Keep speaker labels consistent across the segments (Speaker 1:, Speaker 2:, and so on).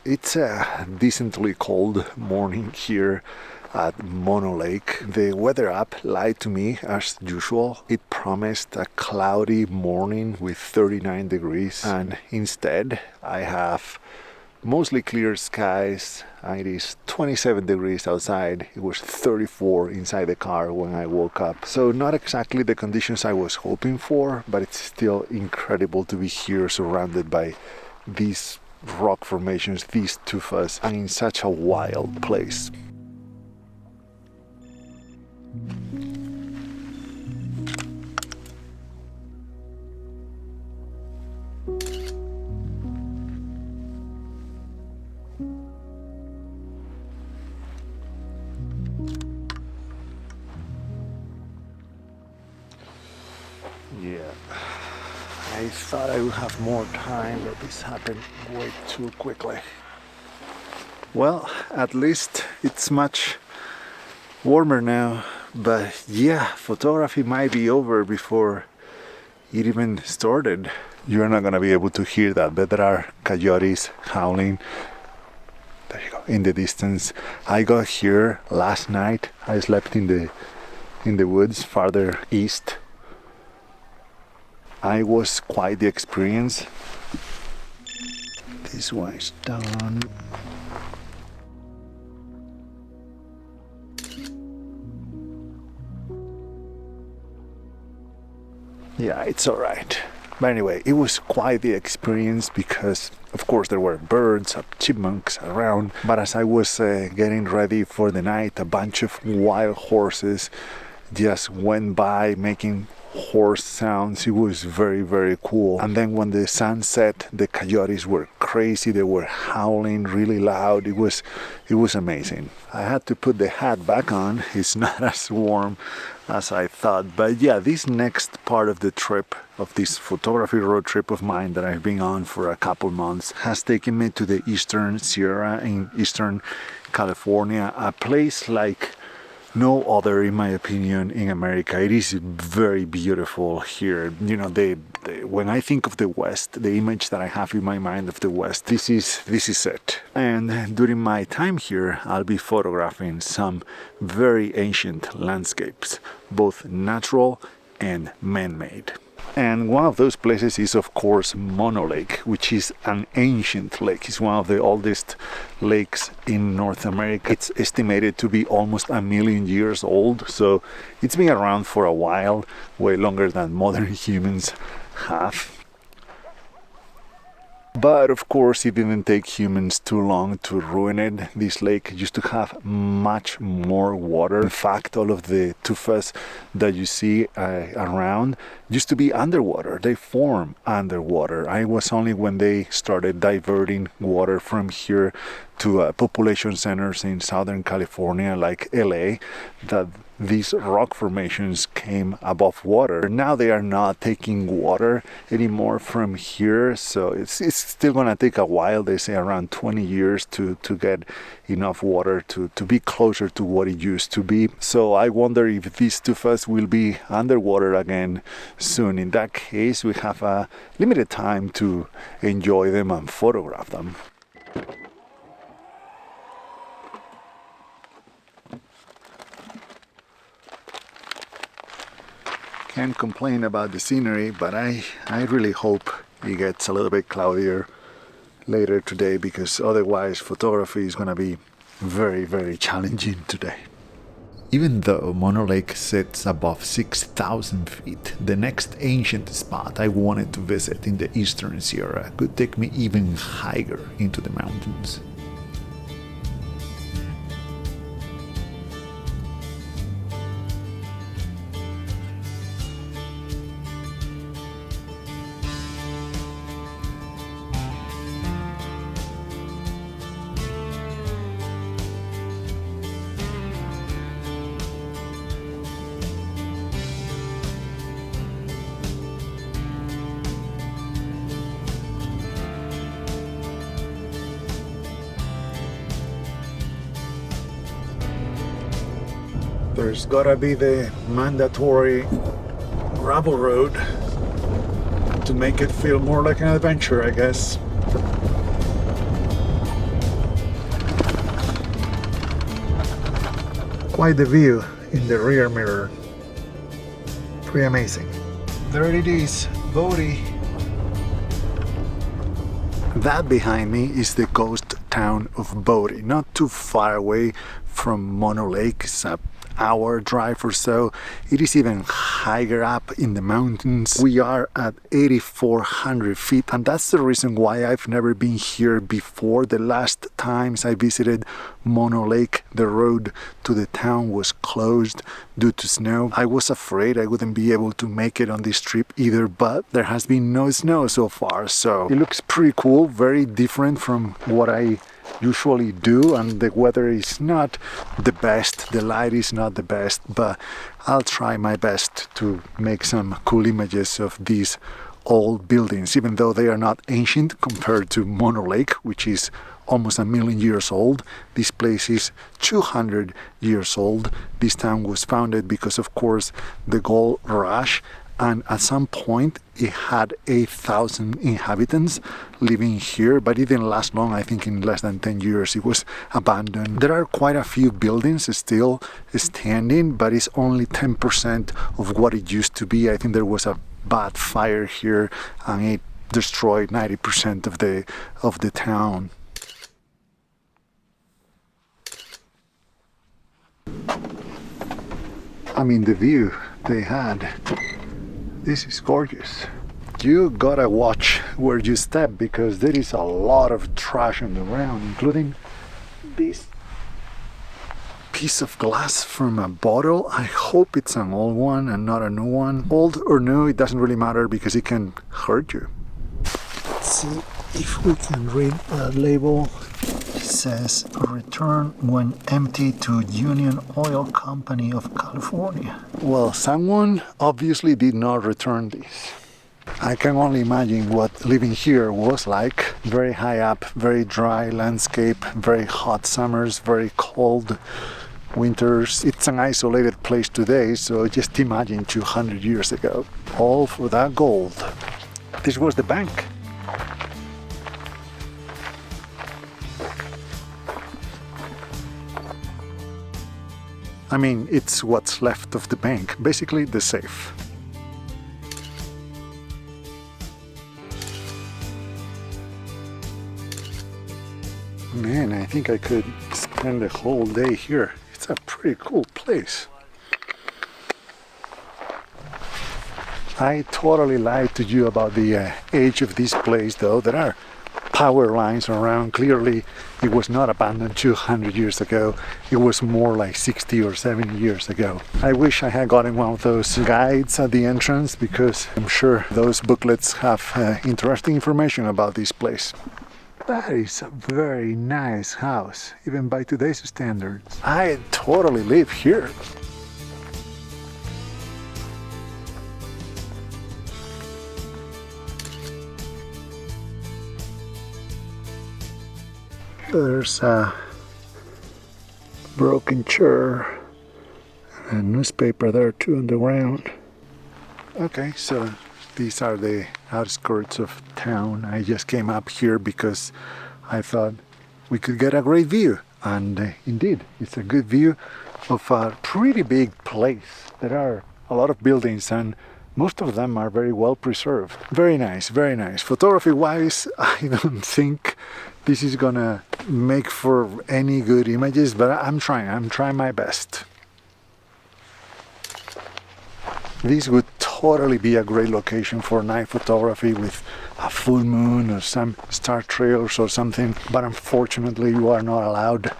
Speaker 1: It's a decently cold morning here at Mono Lake. The weather app lied to me as usual. It promised a cloudy morning with 39 degrees, and instead I have mostly clear skies. It is 27 degrees outside. It was 34 inside the car when I woke up. So not exactly the conditions I was hoping for, but it's still incredible to be here surrounded by these rock formations, these tufas, and in such a wild place. Yeah, I thought I would have more time, but this happened way too quickly. Well, at least it's much warmer now, but yeah, photography might be over before it even started. You're not gonna be able to hear that, but there are coyotes howling. There you go, in the distance. I got here last night. I slept in the woods farther east. I was quite the experience. This one is done. Yeah, it's all right. But anyway, it was quite the experience because, of course, there were birds, chipmunks around. But as I was getting ready for the night, a bunch of wild horses just went by making horse sounds. It was very, very cool. And then when the sun set, the coyotes were crazy. They were howling really loud. It was amazing. I had to put the hat back on. It's not as warm as I thought. But yeah, this next part of the trip, of this photography road trip of mine that I've been on for a couple months, has taken me to the Eastern Sierra in Eastern California, a place like no other, in my opinion, in America. It is very beautiful here. You know, when I think of the West, the image that I have in my mind of the West, this is it. And during my time here, I'll be photographing some very ancient landscapes, both natural and man-made. And one of those places is, of course, Mono Lake, which is an ancient lake. It's one of the oldest lakes in North America. It's estimated to be almost 1 million years old, so it's been around for a while, way longer than modern humans have. But of course, it didn't take humans too long to ruin it. This lake used to have much more water. In fact, all of the tufas that you see around used to be underwater. They form underwater. It was only when they started diverting water from here to population centers in Southern California, like LA, that these rock formations came above water. Now they are not taking water anymore from here, so it's still gonna take a while. They say around 20 years to get enough water to be closer to what it used to be. So I wonder if these tufas will be underwater again soon. In that case, we have a limited time to enjoy them and photograph them. Can't complain about the scenery, but I really hope it gets a little bit cloudier later today, because otherwise photography is going to be very, very challenging today. Even though Mono Lake sits above 6,000 feet, the next ancient spot I wanted to visit in the Eastern Sierra could take me even higher into the mountains. There's gotta be the mandatory gravel road to make it feel more like an adventure, I guess. Quite the view in the rear mirror. Pretty amazing. There it is, Bodie. That behind me is the ghost town of Bodie, not too far away from Mono Lake. It's an hour drive or so. It is even higher up in the mountains. We are at 8,400 feet, and that's the reason why I've never been here before. The last times I visited Mono Lake, the road to the town was closed due to snow. I was afraid I wouldn't be able to make it on this trip either, but there has been no snow so far, so it looks pretty cool, very different from what I usually do, and the weather is not the best, the light is not the best, but I'll try my best to make some cool images of these old buildings, even though they are not ancient compared to Mono Lake, which is almost 1,000,000 years old. This place is 200 years old. This town was founded because, of course, the gold rush, and at some point it had 8,000 inhabitants living here, but it didn't last long. I think in less than 10 years it was abandoned. There are quite a few buildings still standing, but it's only 10% of what it used to be. I think there was a bad fire here and it destroyed 90% of the town. I mean, the view they had, this is gorgeous. You gotta watch where you step because there is a lot of trash on the ground, including this piece of glass from a bottle. I hope it's an old one and not a new one. Old or new, it doesn't really matter because it can hurt you. Let's see if we can read the label. It says return when empty to Union Oil Company of California. Well, someone obviously did not return these. I can only imagine what living here was like. Very high up, very dry landscape, very hot summers, very cold winters. It's an isolated place today, so just imagine 200 years ago. All for that gold. This was the bank. I mean, it's what's left of the bank, basically the safe. Man, I think I could spend the whole day here. It's a pretty cool place. I totally lied to you about the age of this place, though. There are power lines around. Clearly, it was not abandoned 200 years ago. It was more like 60 or 70 years ago. I wish I had gotten one of those guides at the entrance because I'm sure those booklets have interesting information about this place. That is a very nice house, even by today's standards. I totally live here. There's a broken chair and a newspaper there too on the ground. Okay, so these are the outskirts of town. I just came up here because I thought we could get a great view. And indeed, it's a good view of a pretty big place. There are a lot of buildings and most of them are very well preserved. Very nice, very nice. Photography wise, I don't think this is gonna make for any good images, but I'm trying my best. This would totally be a great location for night photography with a full moon or some star trails or something, but unfortunately you are not allowed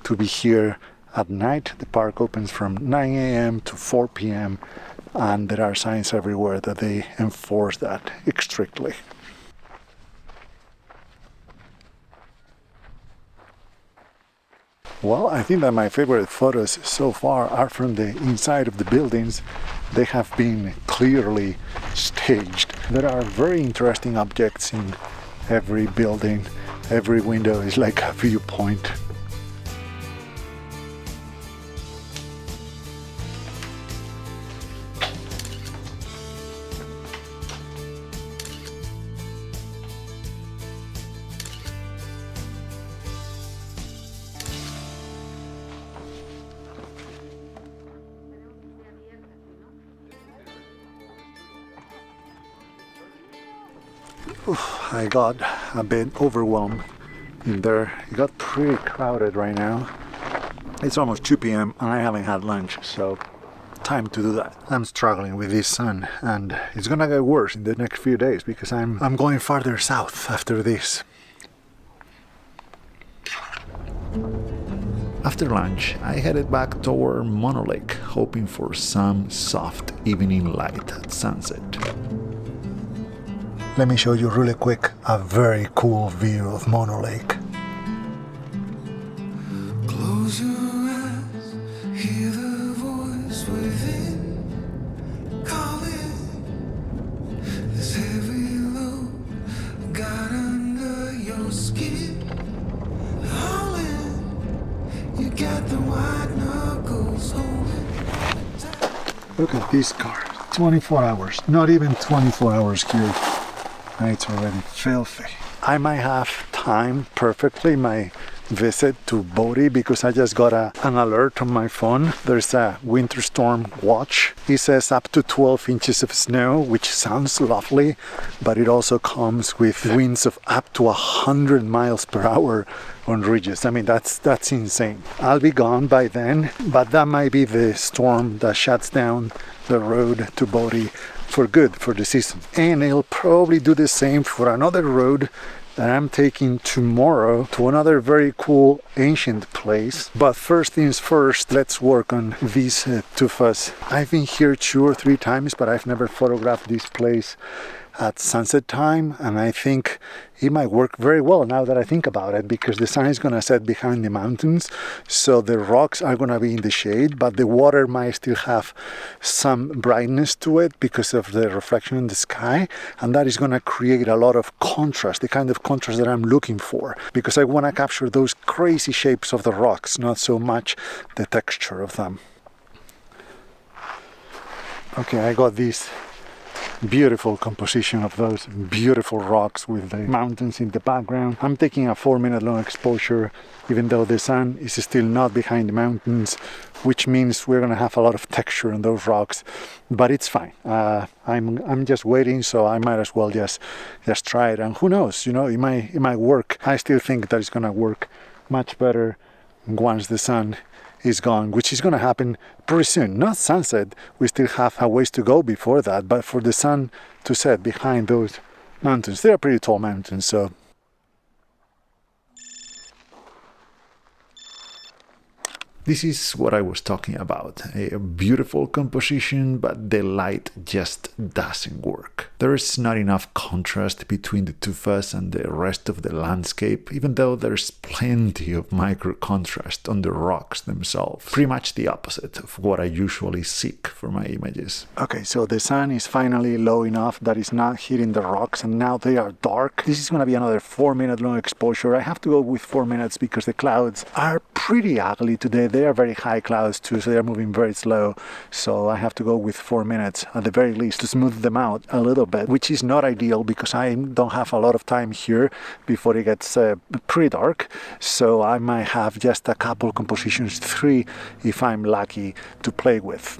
Speaker 1: to be here at night. The park opens from 9 a.m. to 4 p.m. and there are signs everywhere that they enforce that strictly. Well, I think that my favorite photos so far are from the inside of the buildings. They have been clearly staged. There are very interesting objects in every building. Every window is like a viewpoint. I got a bit overwhelmed in there. It got pretty crowded right now. It's almost 2 p.m. and I haven't had lunch, so time to do that. I'm struggling with this sun, and it's gonna get worse in the next few days because I'm going farther south after this. After lunch, I headed back toward Mono Lake, hoping for some soft evening light at sunset. Let me show you really quick a very cool view of Mono Lake.
Speaker 2: Close your eyes, hear the voice within, calling. This heavy load got under your skin, hauling. You got the white knuckles holding.
Speaker 1: Look at this car, 24 hours, not even 24 hours here. It's already filthy. I might have timed perfectly my visit to Bodie because I just got an alert on my phone. There's a winter storm watch. It says up to 12 inches of snow, which sounds lovely, but it also comes with winds of up to 100 miles per hour on ridges. I mean, that's insane. I'll be gone by then, but that might be the storm that shuts down the road to Bodie for good for the season. And it'll probably do the same for another road that I'm taking tomorrow to another very cool ancient place. But first things first, let's work on these tufas. I've been here 2 or 3 times, but I've never photographed this place at sunset time, and I think it might work very well now that I think about it, because the sun is going to set behind the mountains, so the rocks are going to be in the shade, but the water might still have some brightness to it because of the reflection in the sky, and that is going to create a lot of contrast, the kind of contrast that I'm looking for, because I want to capture those crazy shapes of the rocks, not so much the texture of them. Okay, I got this beautiful composition of those beautiful rocks with the mountains in the background. I'm taking a 4-minute long exposure, even though the sun is still not behind the mountains, which means we're gonna have a lot of texture on those rocks, but it's fine. I'm just waiting, so I might as well just try it, and who knows, you know, it might work. I still think that it's gonna work much better once the sun is gone, which is going to happen pretty soon. Not sunset, we still have a ways to go before that, but for the sun to set behind those mountains. They are pretty tall mountains, so this is what I was talking about. A beautiful composition, but the light just doesn't work. There is not enough contrast between the tufas and the rest of the landscape, even though there's plenty of micro contrast on the rocks themselves. Pretty much the opposite of what I usually seek for my images. Okay, so the sun is finally low enough that it's not hitting the rocks, and now they are dark. This is going to be another 4-minute long exposure. I have to go with 4 minutes because the clouds are pretty ugly today. They are very high clouds too, so they are moving very slow, so I have to go with 4 minutes at the very least to smooth them out a little bit, which is not ideal because I don't have a lot of time here before it gets pretty dark, so I might have just a couple compositions, 3 if I'm lucky, to play with.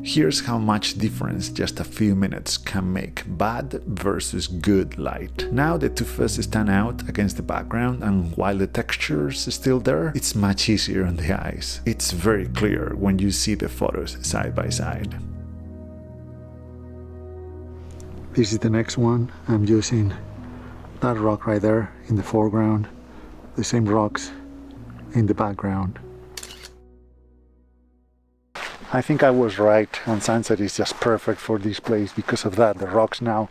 Speaker 1: Here's how much difference just a few minutes can make bad versus good light. Now the tufas stand out against the background, and while the texture is still there, it's much easier on the eyes. It's very clear when you see the photos side by side. This is the next one. I'm using that rock right there in the foreground, the same rocks in the background. I think I was right, and sunset is just perfect for this place because of that. The rocks now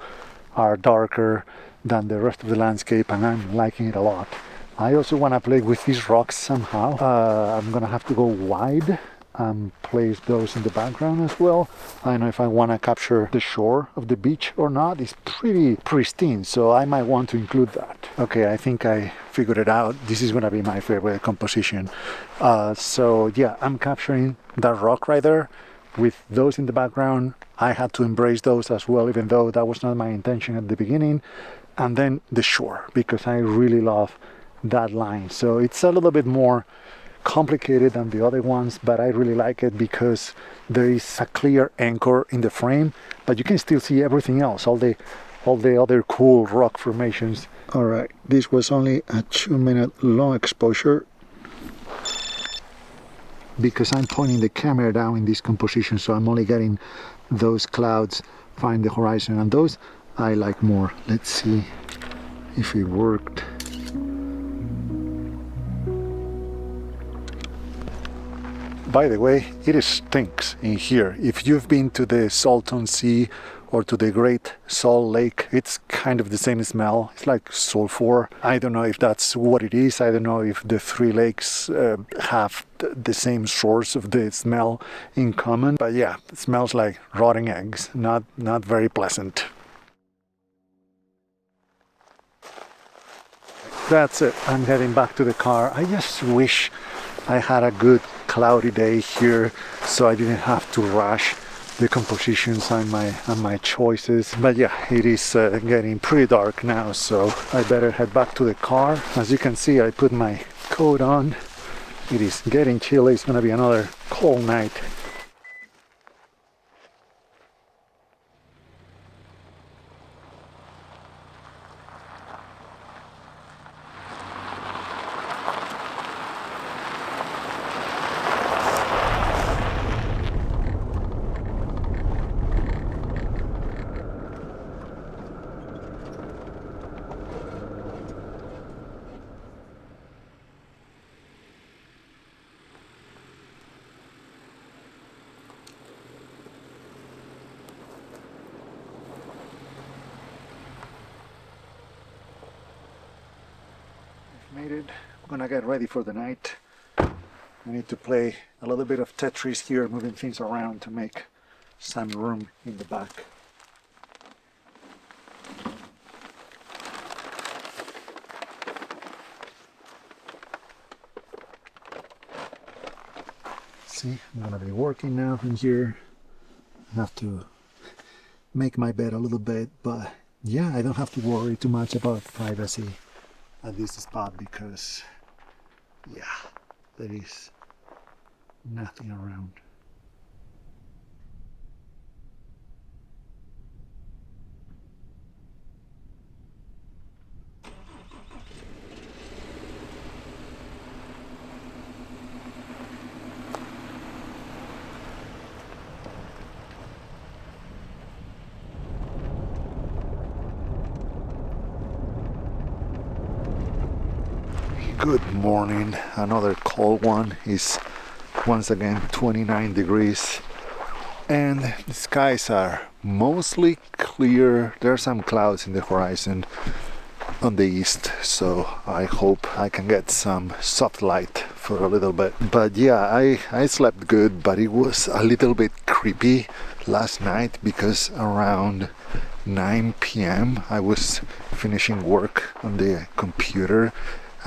Speaker 1: are darker than the rest of the landscape, and I'm liking it a lot. I also want to play with these rocks somehow. I'm gonna have to go wide and place those in the background as well. I don't know if I want to capture the shore of the beach or not. It's pretty pristine, so I might want to include that. Okay, I think I figured it out. This is gonna be my favorite composition. So yeah, I'm capturing that rock right there with those in the background. I had to embrace those as well, even though that was not my intention at the beginning. And then the shore, because I really love that line. So it's a little bit more complicated than the other ones, but I really like it because there is a clear anchor in the frame, but you can still see everything else, all all the other cool rock formations. All right, this was only a 2-minute long exposure because I'm pointing the camera down in this composition, so I'm only getting those clouds, find the horizon, and those I like more. Let's see if it worked. By the way, it stinks in here. If you've been to the Salton Sea or to the Great Salt Lake, it's kind of the same smell. It's like sulfur. I don't know if that's what it is. I don't know if the three lakes have the same source of the smell in common. But yeah, it smells like rotting eggs. Not very pleasant. That's it. I'm heading back to the car. I just wish I had a good cloudy day here so I didn't have to rush the compositions and my choices. But yeah, it is getting pretty dark now, so I better head back to the car. As you can see, I put my coat on. It is getting chilly. It's gonna be another cold night. Made it. I'm gonna get ready for the night. I need to play a little bit of Tetris here, moving things around to make some room in the back. See, I'm gonna be working now in here. I have to make my bed a little bit, but yeah, I don't have to worry too much about privacy at this spot because yeah, there is nothing around. Good morning. Another cold one. Is once again 29 degrees and the skies are mostly clear. There are some clouds in the horizon on the east, so I hope I can get some soft light for a little bit. But yeah, I slept good, but it was a little bit creepy last night because around 9 p.m. I was finishing work on the computer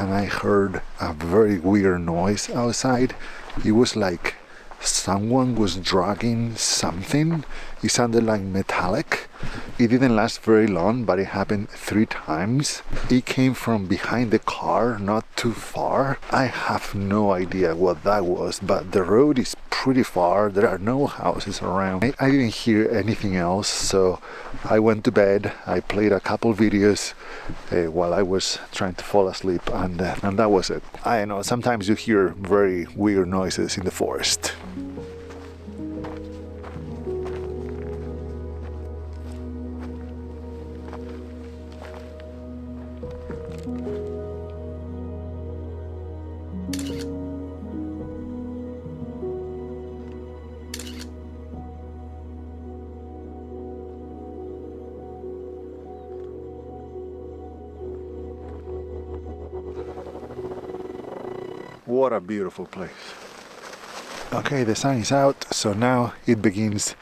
Speaker 1: and I heard a very weird noise outside. It was like someone was dragging something. It sounded like metallic. It didn't last very long, but it happened 3 times. It came from behind the car, not too far. I have no idea what that was, but the road is pretty far. There are no houses around. I didn't hear anything else, so I went to bed. I played a couple videos while I was trying to fall asleep, and that was it. I know sometimes you hear very weird noises in the forest. What a beautiful place. Okay, the sun is out, so now it begins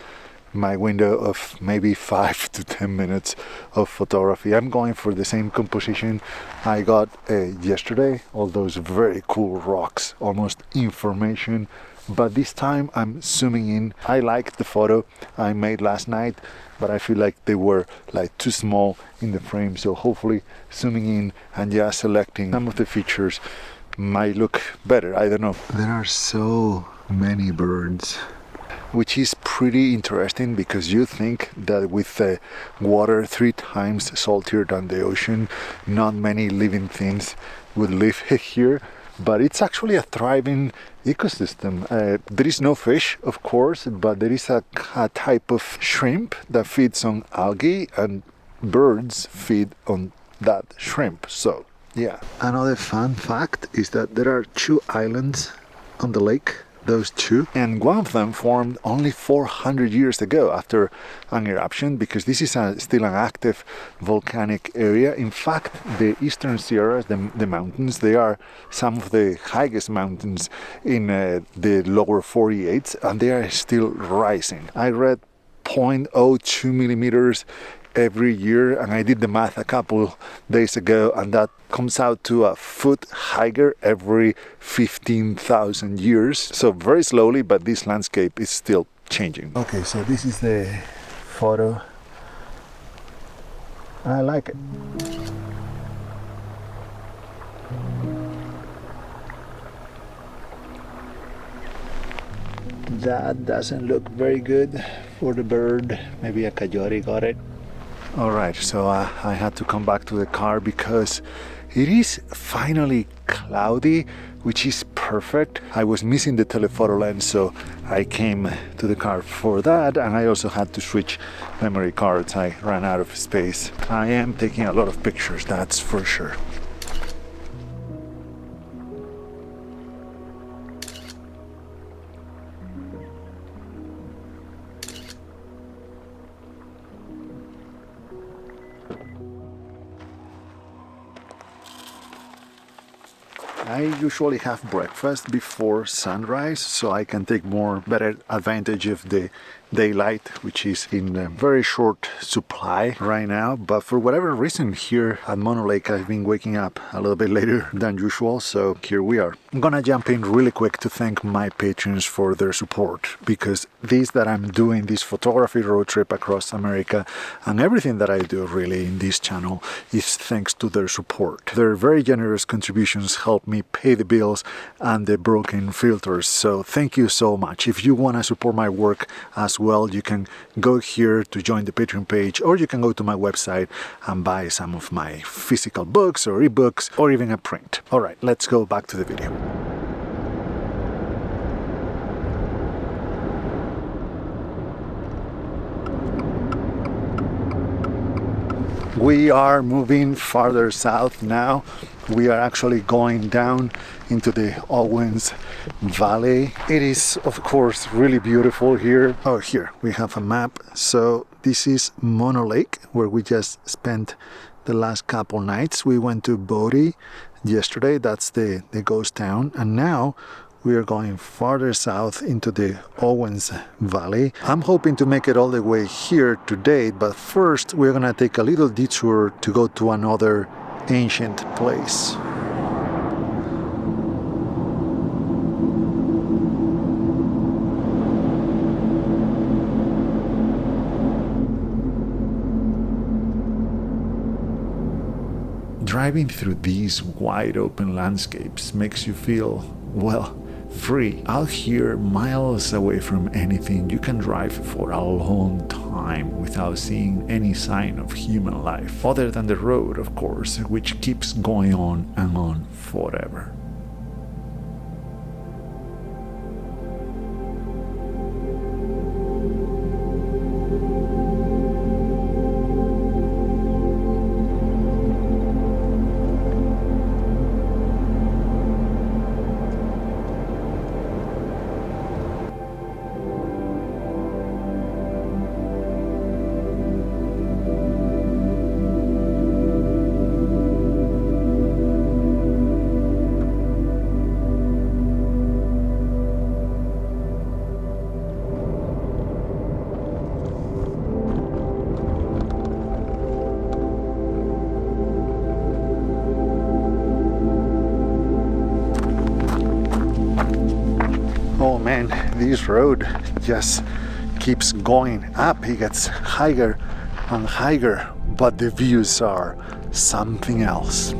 Speaker 1: my window of maybe 5 to 10 minutes of photography. I'm going for the same composition I got yesterday, all those very cool rocks, almost information, but this time I'm zooming in. I liked the photo I made last night, but I feel like they were like too small in the frame, so hopefully zooming in and just selecting some of the features might look better. I don't know. There are so many birds. which is pretty interesting because you think that with the water 3 times saltier than the ocean, not many living things would live here. But it's actually a thriving ecosystem. There is no fish, of course, but there is a type of shrimp that feeds on algae, and birds feed on that shrimp. So, yeah. Another fun fact is that there are 2 islands on the lake. Those 2, and one of them formed only 400 years ago after an eruption, because this is still an active volcanic area. In fact, the Eastern Sierras, the mountains, they are some of the highest mountains in the lower 48, and they are still rising. I read 0.02 millimeters every year, and I did the math a couple days ago, and that comes out to a foot higher every 15,000 years. So very slowly, but this landscape is still changing. Okay, so this is the photo. I like it. That doesn't look very good for the bird. Maybe a coyote got it. Alright, so I had to come back to the car because it is finally cloudy, which is perfect. I was missing the telephoto lens, so I came to the car for that, and I also had to switch memory cards. I ran out of space. I am taking a lot of pictures, that's for sure. I usually have breakfast before sunrise, so I can take better advantage of the daylight, which is in a very short supply right now. But for whatever reason here at Mono Lake, I've been waking up a little bit later than usual, so here we are. I'm gonna jump in really quick to thank my patrons for their support, because this that I'm doing, this photography road trip across America, and everything that I do really in this channel is thanks to their support. Their very generous contributions help me pay the bills and the broken filters, so thank you so much. If you want to support my work as well, you can go here to join the Patreon page, or you can go to my website and buy some of my physical books or ebooks, or even a print. Alright, let's go back to the video. We are moving farther south now. We are actually going down into the Owens Valley. It is, of course, really beautiful here. Oh, here we have a map. So this is Mono Lake, where we just spent the last couple nights. We went to Bodie yesterday. That's the ghost town. And now we are going farther south into the Owens Valley. I'm hoping to make it all the way here today, but first we're gonna take a little detour to go to another ancient place. Driving through these wide open landscapes makes you feel, well, free. Out here, miles away from anything, you can drive for a long time without seeing any sign of human life, other than the road, of course, which keeps going on and on forever. Oh man, this road just keeps going up. It gets higher and higher, but the views are something else.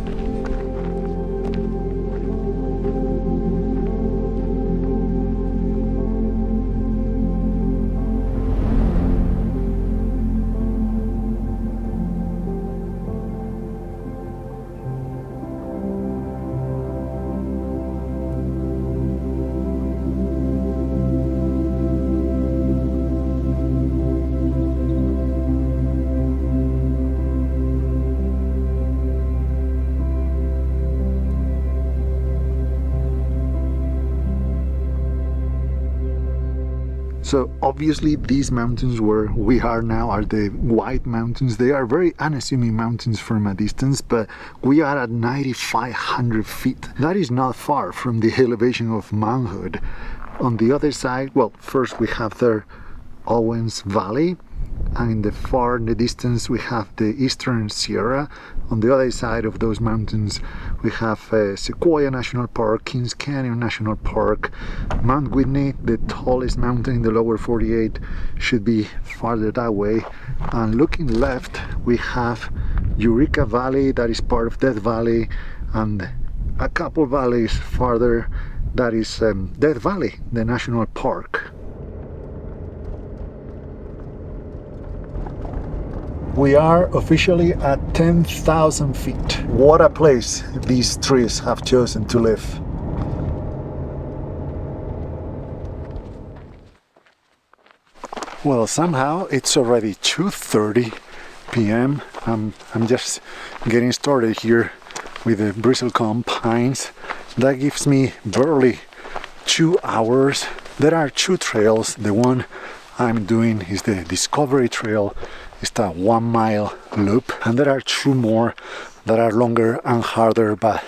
Speaker 1: So obviously these mountains where we are now are the White Mountains. They are very unassuming mountains from a distance, but we are at 9,500 feet. That is not far from the elevation of Mount Hood. On the other side, well, first we have the Owens Valley, and in the far in the distance we have the Eastern Sierra. On the other side of those mountains we have Sequoia National Park, Kings Canyon National Park, Mount Whitney, the tallest mountain in the lower 48, should be farther that way. And looking left we have Eureka Valley, that is part of Death Valley, and a couple valleys farther, that is Death Valley, the national park. We are officially at 10,000 feet. What a place these trees have chosen to live. Well, somehow it's already 2:30 p.m. I'm just getting started here with the Bristlecone pines. That gives me barely 2 hours. There are 2 trails. The one I'm doing is the Discovery Trail. It's a 1 mile loop, and there are 2 more that are longer and harder, but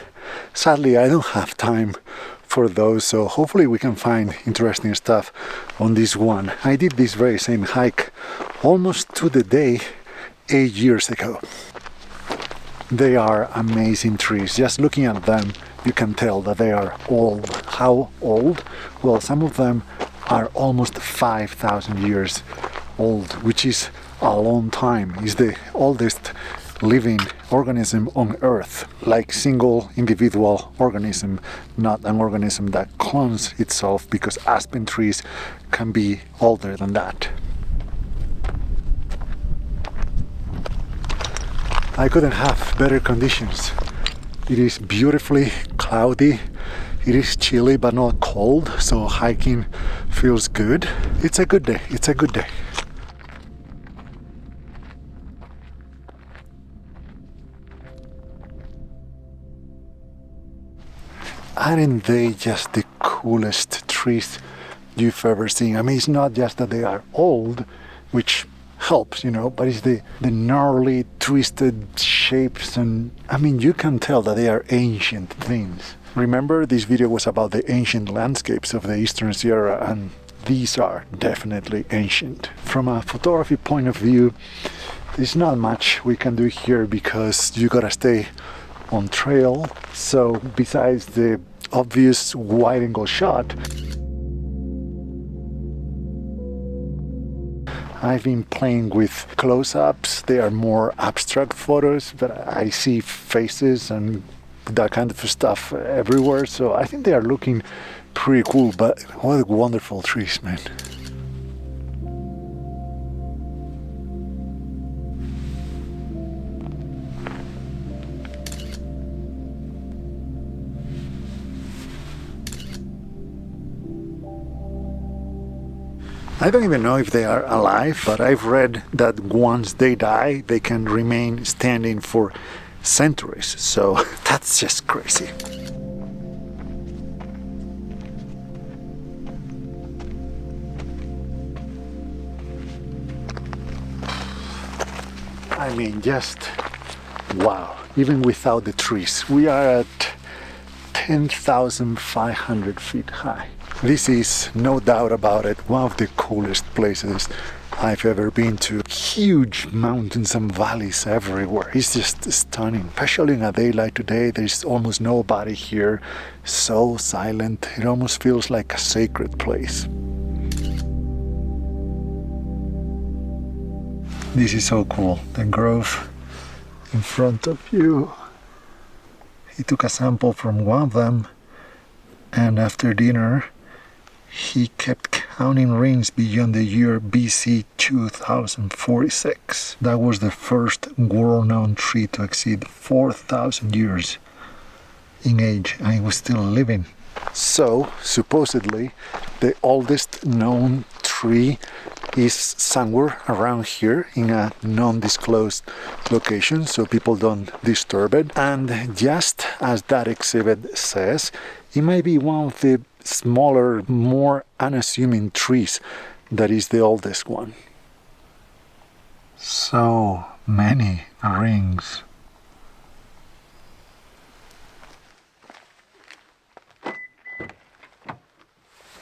Speaker 1: sadly I don't have time for those, so hopefully we can find interesting stuff on this one. I did this very same hike almost to the day 8 years ago. They are amazing trees. Just looking at them you can tell that they are old. How old? Well, some of them are almost 5,000 years old, which is a long time. It's the oldest living organism on Earth, like single individual organism, not an organism that clones itself, because aspen trees can be older than that. I couldn't have better conditions. It is beautifully cloudy. It is chilly but not cold, so hiking feels good. It's a good day. It's a good day. Aren't they just the coolest trees you've ever seen? I mean, it's not just that they are old, which helps, you know, but it's the gnarly, twisted shapes, and I mean, you can tell that they are ancient things. Remember, this video was about the ancient landscapes of the Eastern Sierra, and these are definitely ancient. From a photography point of view, there's not much we can do here because you gotta stay on trail. So besides the obvious wide angle shot, I've been playing with close-ups. They are more abstract photos, but I see faces and that kind of stuff everywhere, so I think they are looking pretty cool. But what wonderful trees, man. I don't even know if they are alive, but I've read that once they die, they can remain standing for centuries. So that's just crazy. I mean, just wow. Even without the trees, we are at 10,500 feet high. This is, no doubt about it, one of the coolest places I've ever been to. Huge mountains and valleys everywhere. It's just stunning. Especially in a day like today, there's almost nobody here. So silent. It almost feels like a sacred place. This is so cool. The grove in front of you. He took a sample from one of them, and after dinner he kept counting rings beyond the year BC 2046. That was the first world-known tree to exceed 4,000 years in age, and it was still living. So, supposedly, the oldest known tree is somewhere around here in a non-disclosed location, so people don't disturb it. And just as that exhibit says, it might be one of the smaller, more unassuming trees that is the oldest one. So many rings.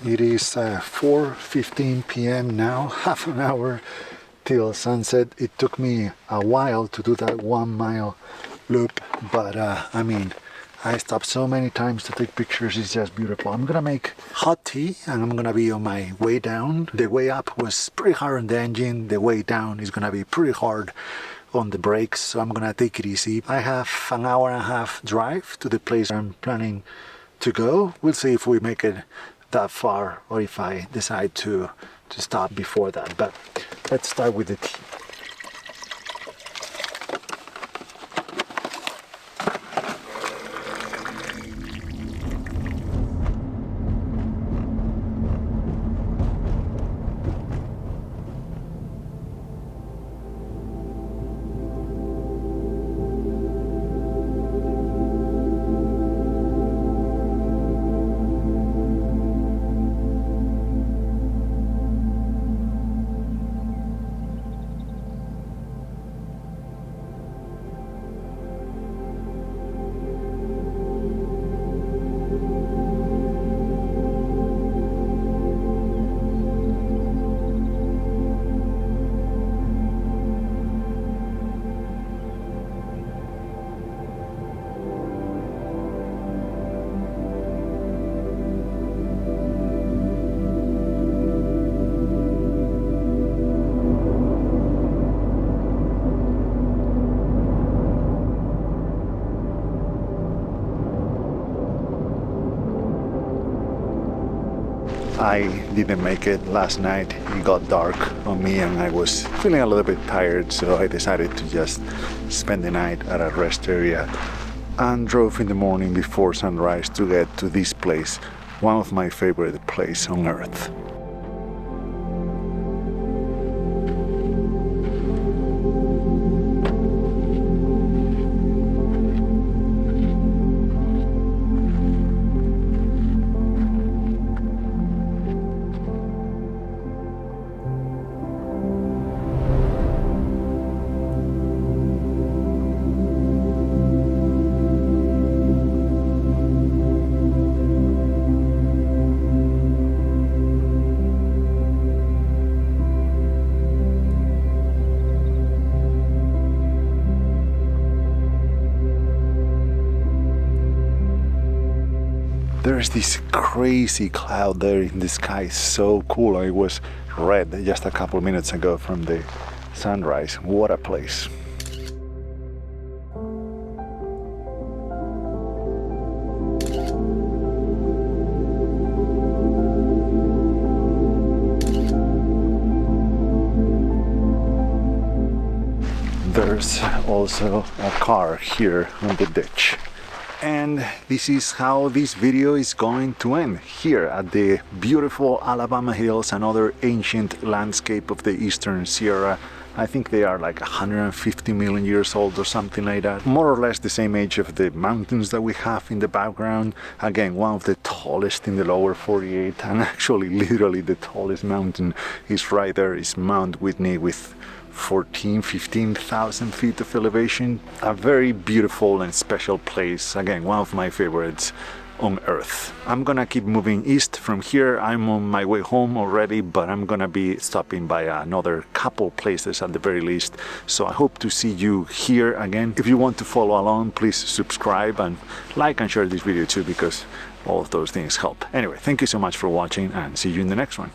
Speaker 1: It is 4:15 p.m. now, half an hour till sunset. It took me a while to do that 1 mile loop, but I mean, I stopped so many times to take pictures. It's just beautiful. I'm gonna make hot tea and I'm gonna be on my way down. The way up was pretty hard on the engine. The way down is gonna be pretty hard on the brakes, so I'm gonna take it easy. I have an hour and a half drive to the place I'm planning to go. We'll see if we make it that far or if I decide to stop before that, but let's start with the tea. I didn't make it last night. It got dark on me and I was feeling a little bit tired, so I decided to just spend the night at a rest area and drove in the morning before sunrise to get to this place, one of my favorite places on earth. There's this crazy cloud there in the sky, so cool. It was red just a couple minutes ago from the sunrise. What a place. There's also a car here on the ditch. And this is how this video is going to end, here at the beautiful Alabama Hills, another ancient landscape of the Eastern Sierra. I think they are like 150 million years old or something like that. More or less the same age of the mountains that we have in the background. Again, one of the tallest in the lower 48, and actually literally the tallest mountain is right there, is Mount Whitney with 15,000 feet of elevation. A very beautiful and special place. Again, one of my favorites on earth. I'm gonna keep moving east from here. I'm on my way home already, but I'm gonna be stopping by another couple places at the very least. So I hope to see you here again. If you want to follow along, please subscribe and like and share this video too, because all of those things help. Anyway, thank you so much for watching and see you in the next one.